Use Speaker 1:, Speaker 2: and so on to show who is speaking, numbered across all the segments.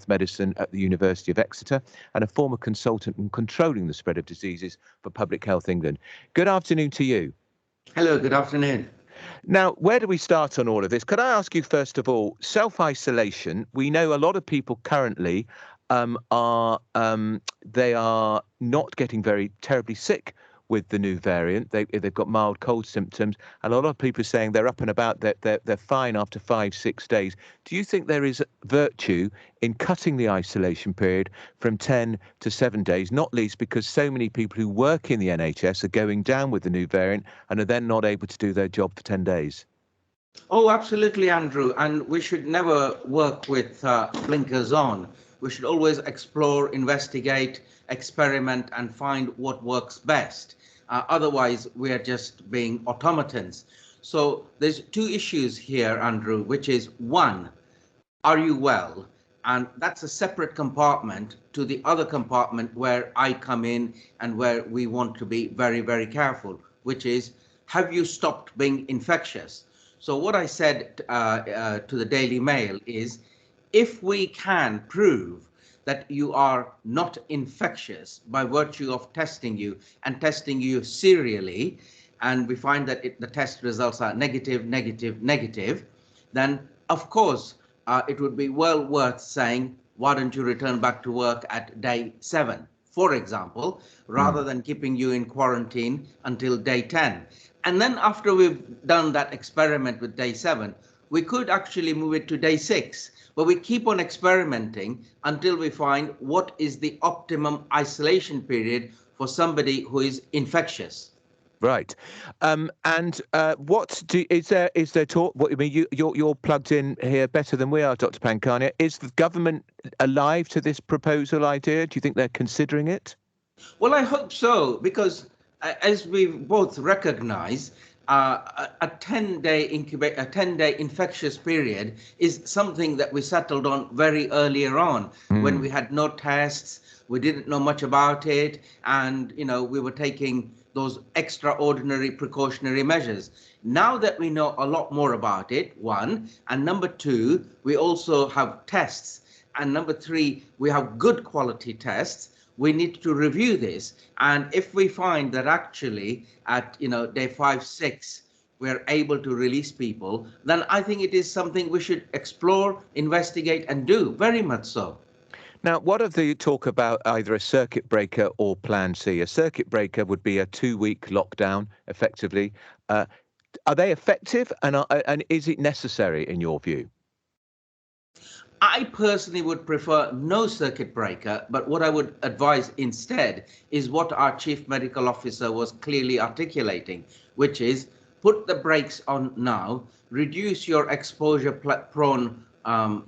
Speaker 1: Health Medicine at the University of Exeter and a former consultant in controlling the spread of diseases for Public Health England. Good afternoon to you.
Speaker 2: Hello, good afternoon.
Speaker 1: Now, where do we start on all of this? Could I ask you, first of all, self-isolation? We know a lot of people currently they are not getting very terribly sick with the new variant. They've got mild cold symptoms, and a lot of people are saying they're up and about, they're fine after 5-6 days. Do you think there is virtue in cutting the isolation period from 10 to 7 days, not least because so many people who work in the NHS are going down with the new variant and are then not able to do their job for 10 days?
Speaker 2: Oh, absolutely, Andrew. And we should never work with blinkers on. We should always explore, investigate, experiment, and find what works best. Otherwise, we are just being automatons. So there's two issues here, Andrew, which is one, are you well? And that's a separate compartment to the other compartment where I come in and where we want to be very, very careful, which is, have you stopped being infectious? So what I said to the Daily Mail is, if we can prove that you are not infectious by virtue of testing you and testing you serially, and we find that the test results are negative, negative, negative, then of course it would be well worth saying, why don't you return back to work at day 7, for example, rather than keeping you in quarantine until day 10. And then after we've done that experiment with day 7, we could actually move it to day 6. But we keep on experimenting until we find what is the optimum isolation period for somebody who is infectious.
Speaker 1: Right. Is there talk? What I mean, you're plugged in here better than we are, Dr. Pankania. Is the government alive to this proposal idea? Do you think they're considering it?
Speaker 2: Well, I hope so, because as we both recognize, a 10-day infectious period is something that we settled on very earlier on when we had no tests, we didn't know much about it, and we were taking those extraordinary precautionary measures. Now that we know a lot more about it, one, and number two, we also have tests, and number three, we have good quality tests. We need to review this, and if we find that actually at day 5, 6 we're able to release people, then I think it is something we should explore, investigate, and do, very much so.
Speaker 1: Now, what of the talk about either a circuit breaker or Plan C? A circuit breaker would be a 2-week lockdown, effectively. Are they effective, and is it necessary in your view?
Speaker 2: I personally would prefer no circuit breaker, but what I would advise instead is what our chief medical officer was clearly articulating, which is put the brakes on now, reduce your exposure-prone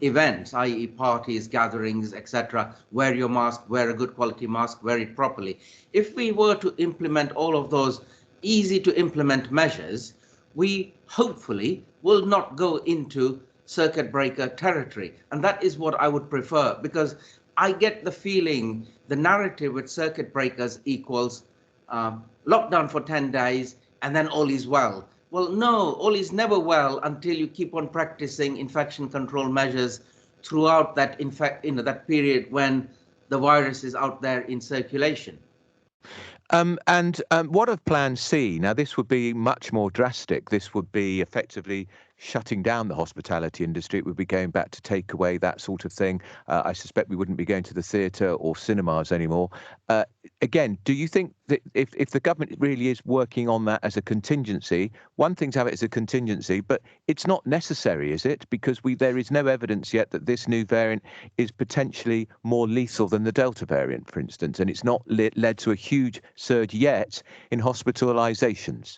Speaker 2: events, i.e. parties, gatherings, etc. Wear your mask, wear a good quality mask, wear it properly. If we were to implement all of those easy to implement measures, we hopefully will not go into circuit breaker territory. And that is what I would prefer, because I get the feeling the narrative with circuit breakers equals lockdown for 10 days and then all is well. Well, no, all is never well until you keep on practicing infection control measures throughout that that period when the virus is out there in circulation.
Speaker 1: What of Plan C? Now, this would be much more drastic. This would be effectively shutting down the hospitality industry. It would be going back to takeaway, that sort of thing. I suspect we wouldn't be going to the theatre or cinemas anymore. Again, do you think that if the government really is working on that as a contingency, one thing to have it as a contingency, but it's not necessary, is it? Because there is no evidence yet that this new variant is potentially more lethal than the Delta variant, for instance, and it's not led to a huge surge yet in hospitalizations.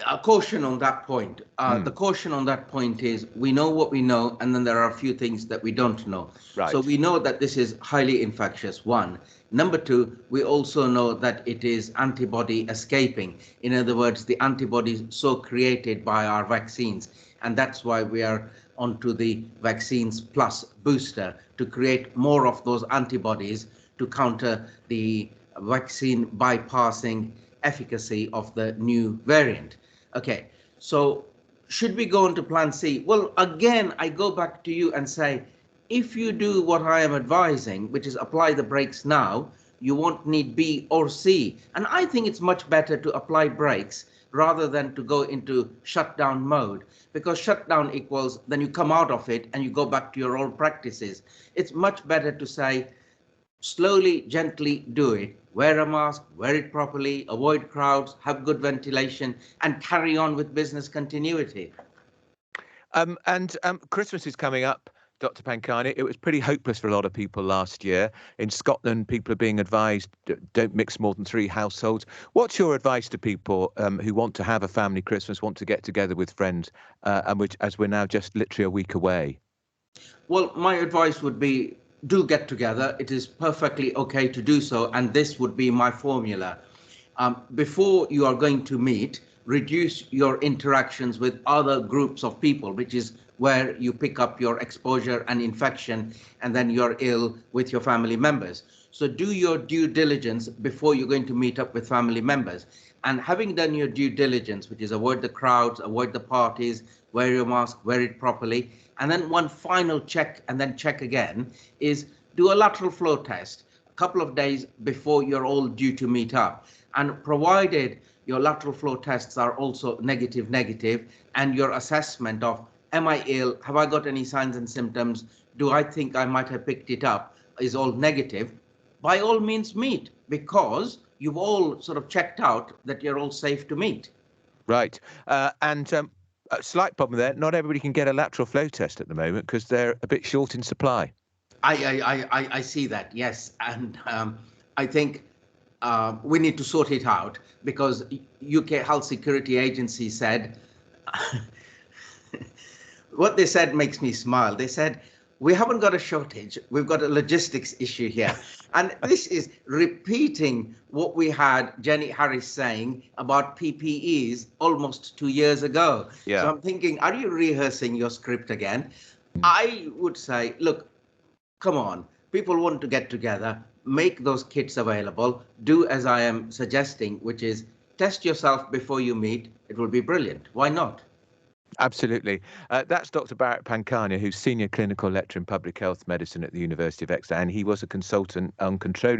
Speaker 2: A caution on that point. The caution on that point is we know what we know, and then there are a few things that we don't know.
Speaker 1: Right.
Speaker 2: So we know that this is highly infectious, one. Number two, we also know that it is antibody escaping. In other words, the antibodies so created by our vaccines. And that's why we are onto the vaccines plus booster to create more of those antibodies to counter the vaccine bypassing efficacy of the new variant. Okay, so should we go into Plan C? Well, again, I go back to you and say, If you do what I am advising, which is apply the brakes now, you won't need B or C. And I think it's much better to apply brakes rather than to go into shutdown mode, because shutdown equals then you come out of it and you go back to your old practices. It's much better to say, slowly, gently do it. Wear a mask, wear it properly, avoid crowds, have good ventilation, and carry on with business continuity.
Speaker 1: Christmas is coming up, Dr. Pankani. It was pretty hopeless for a lot of people last year. In Scotland, people are being advised don't mix more than 3 households. What's your advice to people who want to have a family Christmas, want to get together with friends, as we're now just literally a week away?
Speaker 2: Well, my advice would be, do get together. It is perfectly okay to do so, and this would be my formula. Before you are going to meet, reduce your interactions with other groups of people, which is where you pick up your exposure and infection, and then you're ill with your family members. So do your due diligence before you're going to meet up with family members. And having done your due diligence, which is avoid the crowds, avoid the parties, wear your mask, wear it properly, and then one final check and then check again, is do a lateral flow test a couple of days before you're all due to meet up. And provided your lateral flow tests are also negative, and your assessment of, am I ill? Have I got any signs and symptoms? Do I think I might have picked it up? Is all negative. By all means meet, because you've all sort of checked out that you're all safe to meet.
Speaker 1: Right. A slight problem there. Not everybody can get a lateral flow test at the moment because they're a bit short in supply.
Speaker 2: I see that, yes. And I think we need to sort it out, because UK Health Security Agency said, what they said makes me smile. They said, we haven't got a shortage, we've got a logistics issue here. And this is repeating what we had Jenny Harris saying about PPEs almost 2 years ago.
Speaker 1: Yeah.
Speaker 2: So I'm thinking, are you rehearsing your script again? I would say, look, come on, people want to get together, make those kits available, do as I am suggesting, which is test yourself before you meet. It will be brilliant. Why not?
Speaker 1: Absolutely. That's Dr. Bharat Pankania, who's Senior Clinical Lecturer in Public Health Medicine at the University of Exeter, and he was a consultant on controlling